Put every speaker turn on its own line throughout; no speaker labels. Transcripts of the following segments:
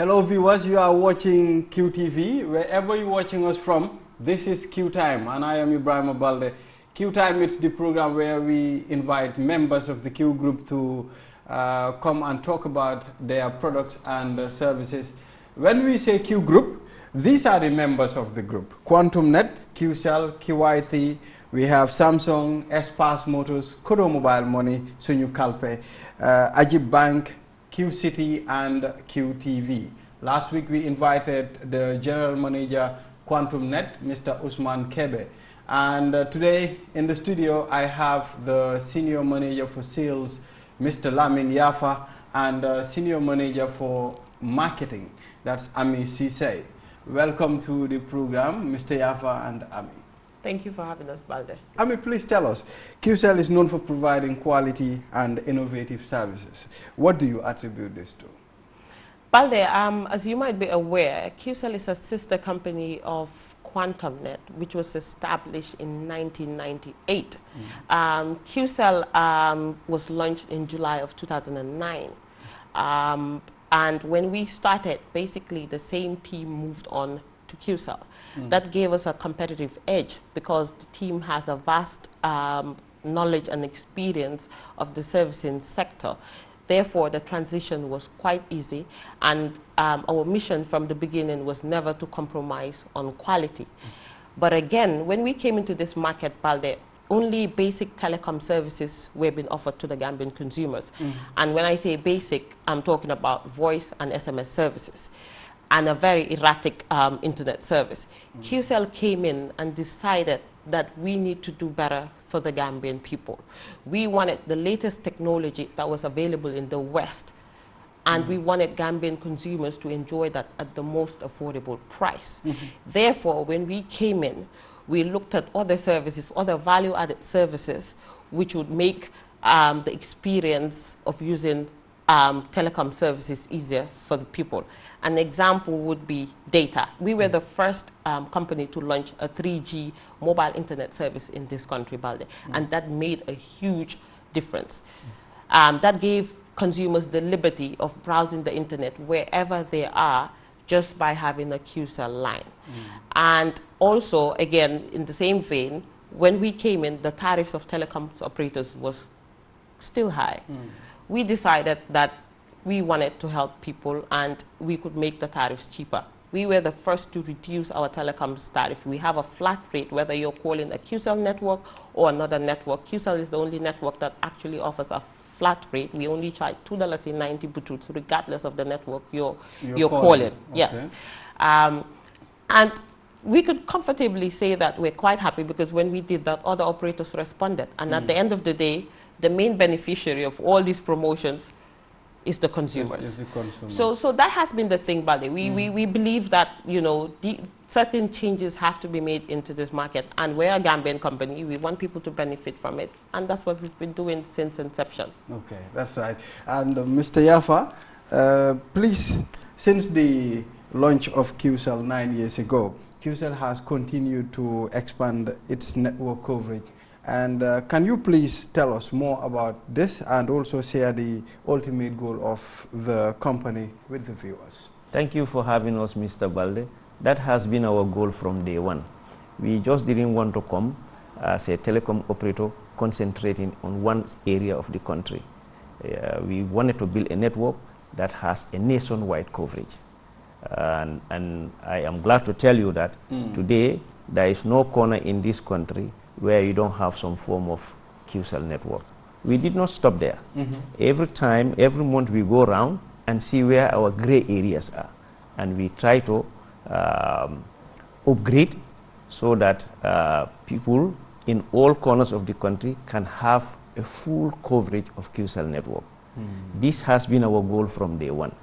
Hello viewers, you are watching QTV. Wherever you're watching us from, this is QTime and I am Ibrahim Abalde. QTime is the program where we invite members of the Q group to come and talk about their products and services. When we say Q group, these are the members of the group. QuantumNet, QCell, QIT, we have Samsung, Espace Motors, Kodo Mobile Money, Sunyu Kalpe, Ajib Bank, QCity and QTV. Last week we invited the General Manager QuantumNet, Mr. Usman Kebe. And today in the studio I have the Senior Manager for Sales, Mr. Lamin Yafa, and Senior Manager for Marketing, that's Ami Sise. Welcome to the program, Mr. Yafa and Ami.
Thank you for having us, Balde.
Ami, please tell us, QCell is known for providing quality and innovative services. What do you attribute this to?
Balde, as you might be aware, QCell is a sister company of QuantumNet, which was established in 1998. QCell was launched in July of 2009. And when we started, basically the same team moved on to QCell. That gave us a competitive edge because the team has a vast knowledge and experience of the servicing sector. Therefore, the transition was quite easy, and our mission from the beginning was never to compromise on quality. But again, when we came into this market, Balde, only basic telecom services were being offered to the Gambian consumers. And when I say basic, I'm talking about voice and SMS services and a very erratic internet service. QCell came in and decided that we need to do better for the Gambian people. We wanted the latest technology that was available in the West, and we wanted Gambian consumers to enjoy that at the most affordable price. Therefore, when we came in, we looked at other services, other value-added services, which would make the experience of using telecom services easier for the people. An example would be data. We were the first company to launch a 3G mobile internet service in this country, Balde, and that made a huge difference. That gave consumers the liberty of browsing the internet wherever they are just by having a QCell line. And also, again, in the same vein, when we came in, the tariffs of telecoms operators was still high. We decided that we wanted to help people and we could make the tariffs cheaper. We were the first to reduce our telecoms tariff. We have a flat rate, whether you're calling a QCell network or another network. QCell is the only network that actually offers a flat rate. We only charge $2.90 bututs, regardless of the network you're calling. Okay. Yes. And we could comfortably say that we're quite happy because when we did that, other operators responded. And at the end of the day, the main beneficiary of all these promotions is the consumers. Is the consumer. So that has been the thing, Balde. We believe that, you know, certain changes have to be made into this market, and we're a Gambian company. We want people to benefit from it, and that's what we've been doing since inception. Okay,
that's right. And Mr. Yafa, please, since the launch of QCell 9 years ago, QCell has continued to expand its network coverage. And can you please tell us more about this and also share the ultimate goal of the company with the viewers?
Thank you for having us, Mr. Balde. That has been our goal from day one. We just didn't want to come as a telecom operator concentrating on one area of the country. We wanted to build a network that has a nationwide coverage. And I am glad to tell you that today there is no corner in this country where you don't have some form of QCell network. We did not stop there. Every time, every month we go around and see where our gray areas are. And we try to upgrade so that people in all corners of the country can have a full coverage of QCell network. This has been our goal from day one.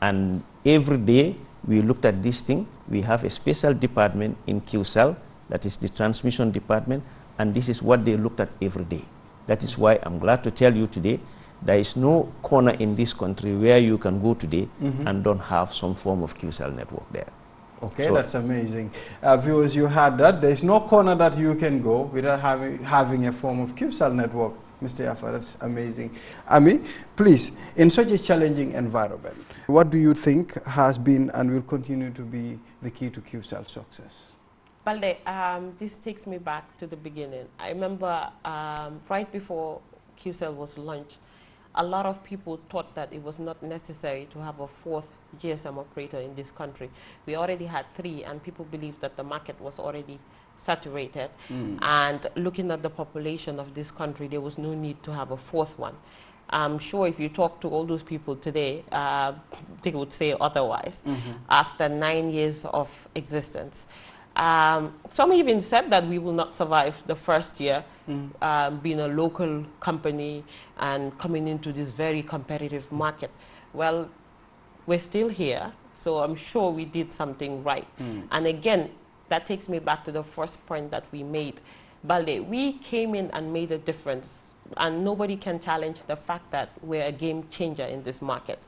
And every day we looked at this thing. We have a special department in QCell, that is the transmission department, and this is what they looked at every day. That is why I'm glad to tell you today, there is no corner in this country where you can go today and don't have some form of QCell network there.
Okay,
So
that's amazing. Viewers, you had that. There is no corner that you can go without having a form of QCell network. Mr. Yafa, that's amazing. Ami, please, in such a challenging environment, what do you think has been and will continue to be the key to QCell success?
Balde, this takes me back to the beginning. I remember right before QCell was launched, a lot of people thought that it was not necessary to have a fourth GSM operator in this country. We already had 3, and people believed that the market was already saturated. And looking at the population of this country, there was no need to have a fourth one. I'm sure if you talk to all those people today, they would say otherwise after 9 years of existence. Some even said that we will not survive the first year, being a local company and coming into this very competitive market. Well, we're still here, so I'm sure we did something right. And again, that takes me back to the first point that we made. Balde, we came in and made a difference, and nobody can challenge the fact that we're a game changer in this market.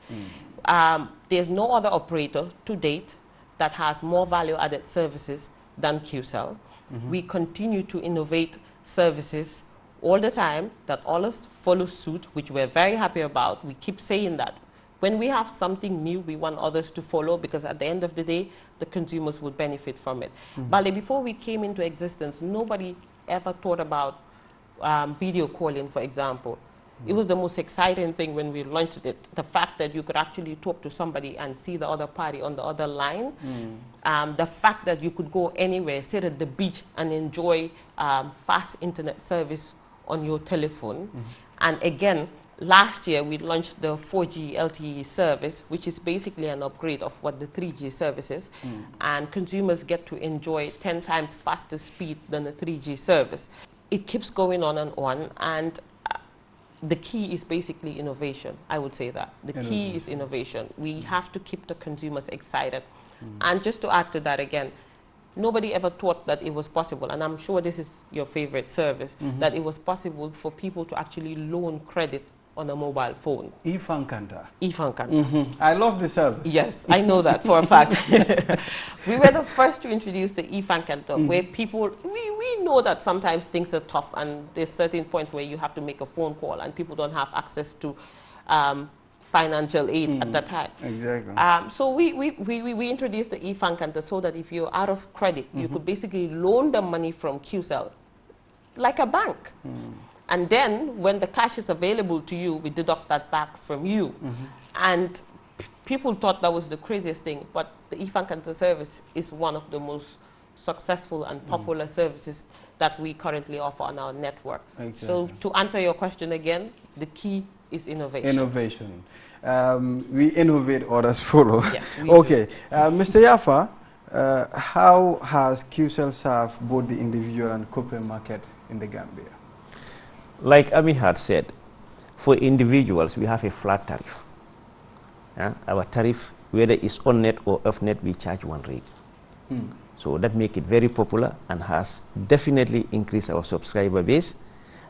There's no other operator to date that has more value-added services than QCell. We continue to innovate services all the time that always follow suit, which we're very happy about. We keep saying that. When we have something new, we want others to follow, because at the end of the day, the consumers would benefit from it. But before we came into existence, nobody ever thought about video calling, for example. It was the most exciting thing when we launched it. The fact that you could actually talk to somebody and see the other party on the other line. The fact that you could go anywhere, sit at the beach and enjoy fast internet service on your telephone. And again, last year we launched the 4G LTE service, which is basically an upgrade of what the 3G service is. And consumers get to enjoy 10 times faster speed than the 3G service. It keeps going on, and the key is basically innovation. I would say that. The key is innovation. We have to keep the consumers excited. And just to add to that again, nobody ever thought that it was possible, and I'm sure this is your favorite service, that it was possible for people to actually loan credit on a mobile phone.
E-Fankanta.
E-Fankanta.
I love the service.
Yes, I know that for a fact. We were the first to introduce the E-Fankanta, where people, we know that sometimes things are tough, and there's certain points where you have to make a phone call and people don't have access to financial aid at that time.
Exactly.
So we introduced the E-Fankanta so that if you're out of credit, you could basically loan the money from QCell like a bank. And then when the cash is available to you, we deduct that back from you. And people thought that was the craziest thing, but the E-Fankanta service is one of the most successful and popular services that we currently offer on our network. Exactly. So to answer your question again, the key is innovation.
Innovation. We innovate, others follow.
Yes,
okay. Mr. Yafa, how has QCell served both the individual and corporate market in the Gambia?
Like Ami had said, for individuals, we have a flat tariff. Our tariff, whether it's on net or off net, we charge one rate. So that makes it very popular and has definitely increased our subscriber base,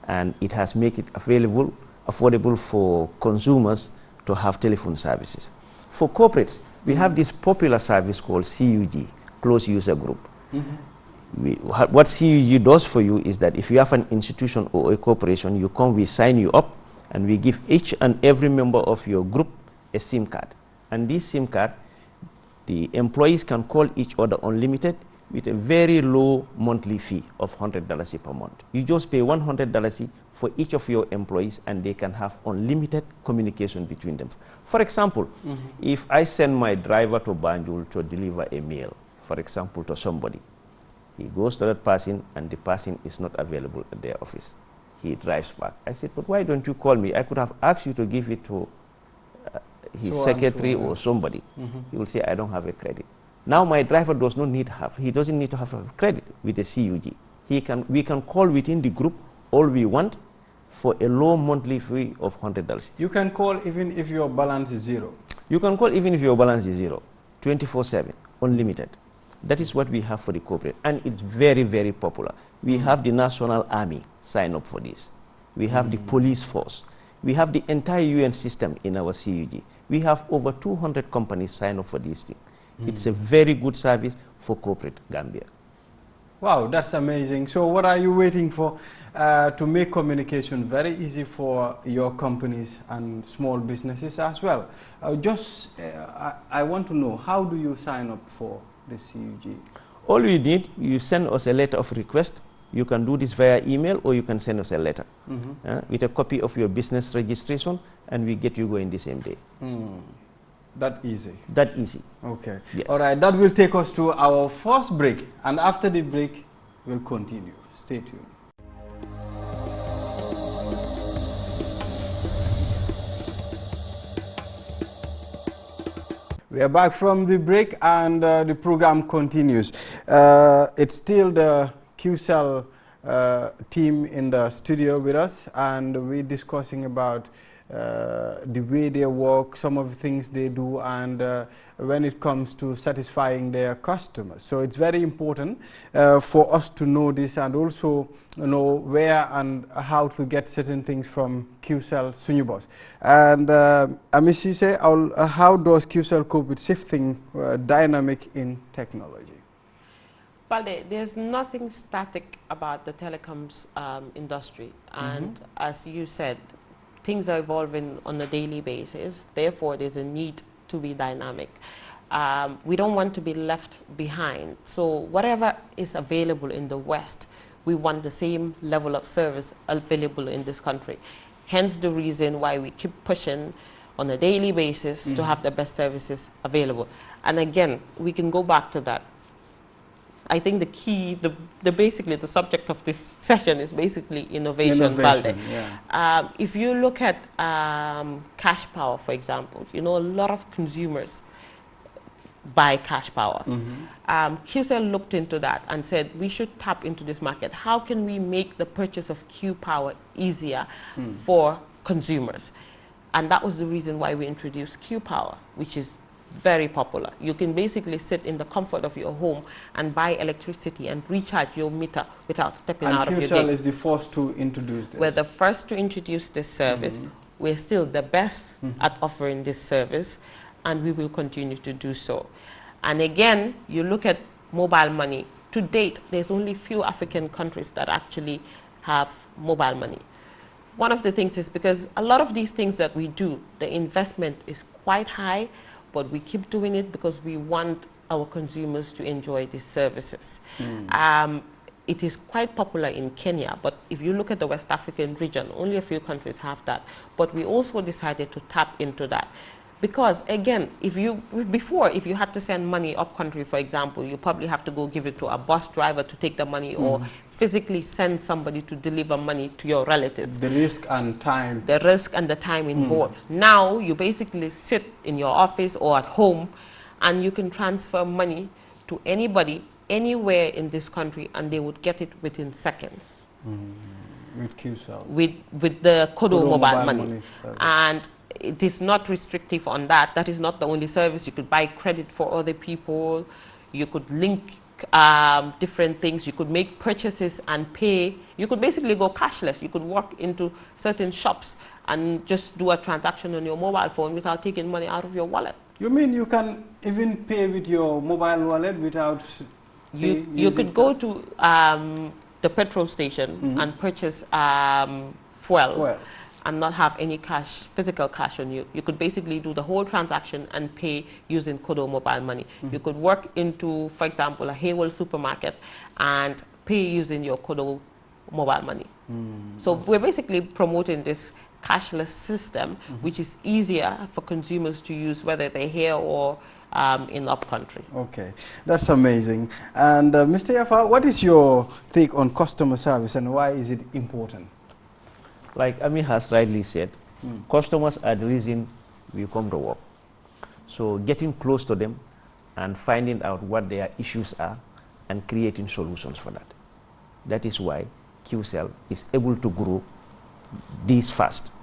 and it has made it affordable for consumers to have telephone services. For corporates, we have this popular service called CUG, Closed User Group. What CUG does for you is that if you have an institution or a corporation, you come, we sign you up, and we give each and every member of your group a SIM card. And this SIM card, the employees can call each other unlimited with a very low monthly fee of $100 per month. You just pay $100 for each of your employees, and they can have unlimited communication between them. For example, if I send my driver to Banjul to deliver a mail, for example, to somebody, he goes to that person and the person is not available at their office. He drives back. I said, but why don't you call me? I could have asked you to give it to his secretary or somebody. He will say, I don't have a credit. Now my driver does not need he doesn't need to have a credit with the CUG. We can call within the group all we want for a low monthly fee of $100.
You can call even if your balance is zero.
You can call even if your balance is zero, 24/7, unlimited. That is what we have for the corporate, and it's very, very popular. We have the National Army sign up for this. We have the police force. We have the entire UN system in our CUG. We have over 200 companies sign up for this thing. It's a very good service for corporate Gambia.
Wow, that's amazing. So what are you waiting for to make communication very easy for your companies and small businesses as well? I want to know, how do you sign up for the CUG?
All you need, you send us a letter of request. You can do this via email, or you can send us a letter with a copy of your business registration, and we get you going the same day.
That easy?
That easy.
Okay.
Yes.
All right, that will take us to our first break, and after the break, we'll continue. Stay tuned. We are back from the break, and the program continues. It's still the QCell team in the studio with us, and we're discussing about the way they work, some of the things they do, and when it comes to satisfying their customers. So it's very important for us to know this, and also know where and how to get certain things from QCell Sunubuss. And Ms. Cisse, how does QCell cope with shifting dynamic in technology?
Balde, there's nothing static about the telecoms industry, and as you said, things are evolving on a daily basis. Therefore, there's a need to be dynamic. We don't want to be left behind. So whatever is available in the West, we want the same level of service available in this country. Hence the reason why we keep pushing on a daily basis to have the best services available. And again, we can go back to that. I think the key, basically the subject of this session is basically innovation, Balde.
Yeah.
If you look at cash power, for example, you know, a lot of consumers buy cash power. QCell looked into that and said, we should tap into this market. How can we make the purchase of Q power easier for consumers? And that was the reason why we introduced Q power, which is very popular. You can basically sit in the comfort of your home and buy electricity and recharge your meter without stepping out of your day.
And QCell is the first to introduce this.
We're the first to introduce this service. We're still the best at offering this service, and we will continue to do so. And again, you look at mobile money. To date, there's only few African countries that actually have mobile money. One of the things is because a lot of these things that we do, the investment is quite high, but we keep doing it because we want our consumers to enjoy these services. It is quite popular in Kenya, but if you look at the West African region, only a few countries have that. But we also decided to tap into that. Because again, if you had to send money up country, for example, you probably have to go give it to a bus driver to take the money, or physically send somebody to deliver money to your relatives.
The risk and time.
The risk and the time involved. Now you basically sit in your office or at home, and you can transfer money to anybody, anywhere in this country, and they would get it within seconds.
With QCell.
With the Kodo mobile money.
Service.
And it is not restrictive on that. That is not the only service. You could buy credit for other people. You could link different things. You could make purchases and pay. You could basically go cashless. You could walk into certain shops and just do a transaction on your mobile phone without taking money out of your wallet.
You mean you can even pay with your mobile wallet without...
You could go to the petrol station and purchase fuel. And not have any cash, physical cash on you. You could basically do the whole transaction and pay using Kodo mobile money. You could work into, for example, a Hayward supermarket and pay using your Kodo mobile money. So we're basically promoting this cashless system, which is easier for consumers to use, whether they're here or in upcountry.
Okay, that's amazing. And Mr. Yafa, what is your take on customer service, and why is it important?
Like Ami has rightly said, customers are the reason we come to work. So getting close to them and finding out what their issues are and creating solutions for that. That is why QCell is able to grow this fast.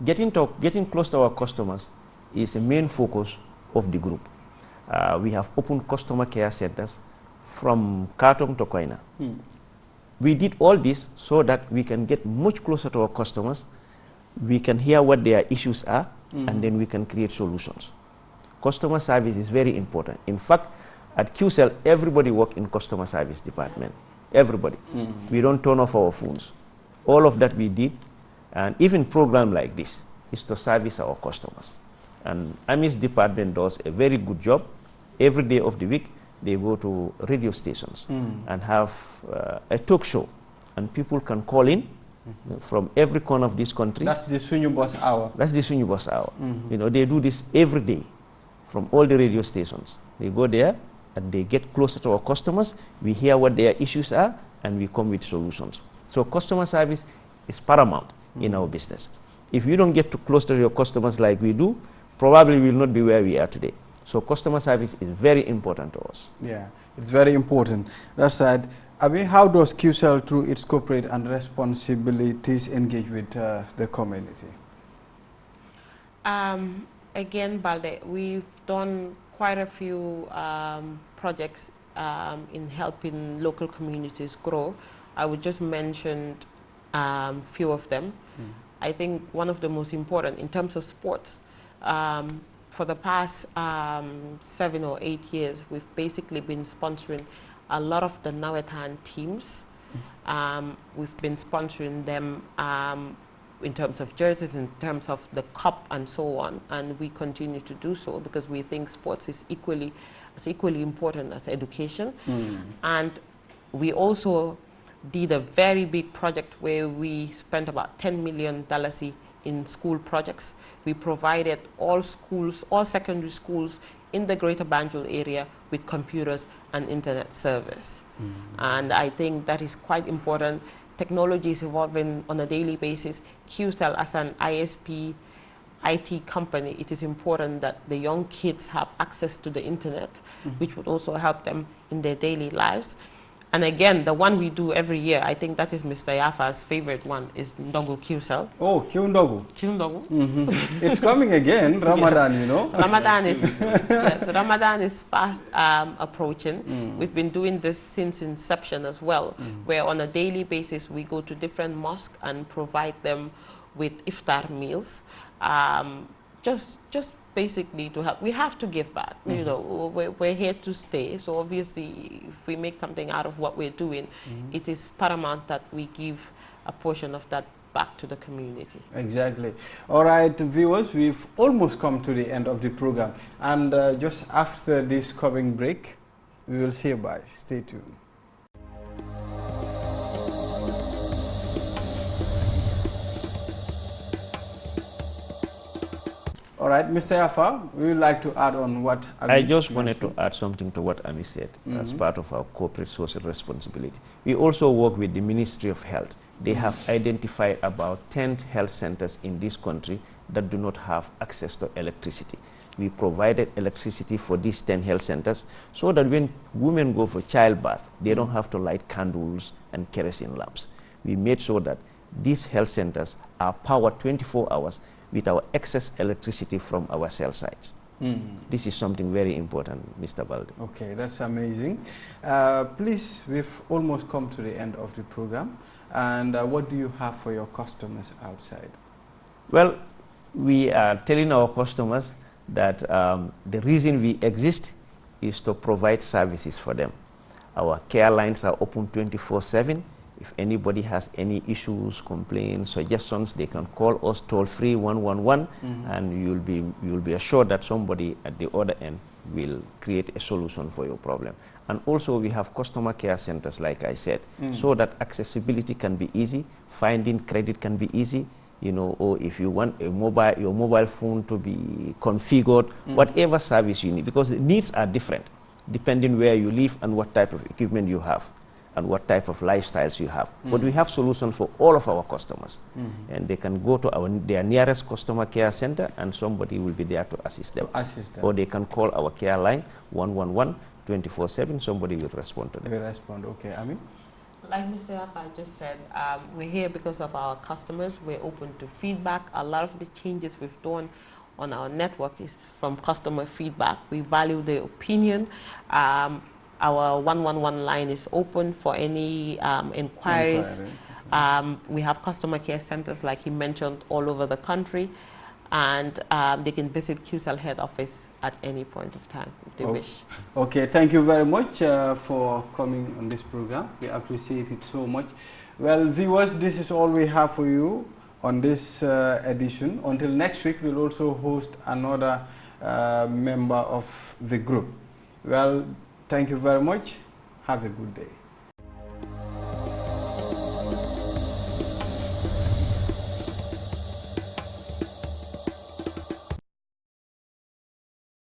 Getting close to our customers is a main focus of the group. We have opened customer care centers from Kartong to Koina. We did all this so that we can get much closer to our customers, we can hear what their issues are, and then we can create solutions. Customer service is very important. In fact, at QCell, everybody works in customer service department. Everybody. We don't turn off our phones. All of that we did, and even program like this is to service our customers. And Ami's department does a very good job. Every day of the week, they go to radio stations and have a talk show, and people can call in from every corner of this country.
That's the Sunubuss hour.
That's the Sunubuss hour. You know, they do this every day from all the radio stations. They go there and they get closer to our customers. We hear what their issues are, and we come with solutions. So customer service is paramount in our business. If you don't get too close to your customers like we do, probably we will not be where we are today. So customer service is very important to us.
Yeah, it's very important. That's right. I mean, how does QCell, through its corporate and responsibilities, engage with the community?
Again, Balde, we've done quite a few projects in helping local communities grow. I would just mention few of them. I think one of the most important in terms of sports, for the past 7 or 8 years, we've basically been sponsoring a lot of the Nawetan teams. We've been sponsoring them in terms of jerseys, in terms of the cup and so on, and we continue to do so because we think sports is equally important as education. And we also did a very big project where we spent about $10 million in school projects. We provided all schools, all secondary schools in the Greater Banjul area with computers and internet service. And I think that is quite important. Technology is evolving on a daily basis. QCell, as an ISP IT company, it is important that the young kids have access to the internet, which would also help them in their daily lives. And again, the one we do every year, I think that is Mr. Yafa's favorite one, is Ndogu QCell.
Oh, Ndogu.
Ndogu.
It's coming again, Ramadan, you know.
Ramadan is, yes, Ramadan is fast approaching. We've been doing this since inception as well, where on a daily basis we go to different mosques and provide them with iftar meals. Just basically to help. We have to give back. You know, we're here to stay. So obviously, if we make something out of what we're doing, it is paramount that we give a portion of that back to the community. Exactly.
All right, viewers, we've almost come to the end of the program. And just after this coming break, we will say bye. Stay tuned. All right, Mr. Yafa, we would like to add on what Ami
I just wanted to add something to what Ami said as part of our corporate social responsibility. We also work with the Ministry of Health. They have identified about 10 health centers in this country that do not have access to electricity. We provided electricity for these 10 health centers so that when women go for childbirth, they don't have to light candles and kerosene lamps. We made sure that these health centers are powered 24 hours with our excess electricity from our cell sites. This is something very important, Mr. Balde.
Okay, that's amazing. Please, we've almost come to the end of the program. And what do you have for your customers outside?
Well, we are telling our customers that the reason we exist is to provide services for them. Our care lines are open 24/7. If anybody has any issues, complaints, suggestions, they can call us toll-free 111, and you'll be assured that somebody at the other end will create a solution for your problem. And also we have customer care centers, like I said, so that accessibility can be easy, finding credit can be easy, you know, or if you want your mobile phone to be configured, whatever service you need, because the needs are different depending where you live and what type of equipment you have and what type of lifestyles you have. But we have solutions for all of our customers. And they can go to their nearest customer care center and somebody will be there to assist them. Or they can call our care line 111 24/7, somebody will respond to them.
They will respond, okay. I mean?
Like Mr. Yapa just said, we're here because of our customers. We're open to feedback. A lot of the changes we've done on our network is from customer feedback. We value their opinion. Our 111 line is open for any inquiries. We have customer care centers, like he mentioned, all over the country. and they can visit QCell head office at any point of time if they wish.
Okay, thank you very much for coming on this program. We appreciate it so much. Well, viewers, this is all we have for you on this edition. Until next week, we'll also host another member of the group. Well, thank you very much. Have a good day.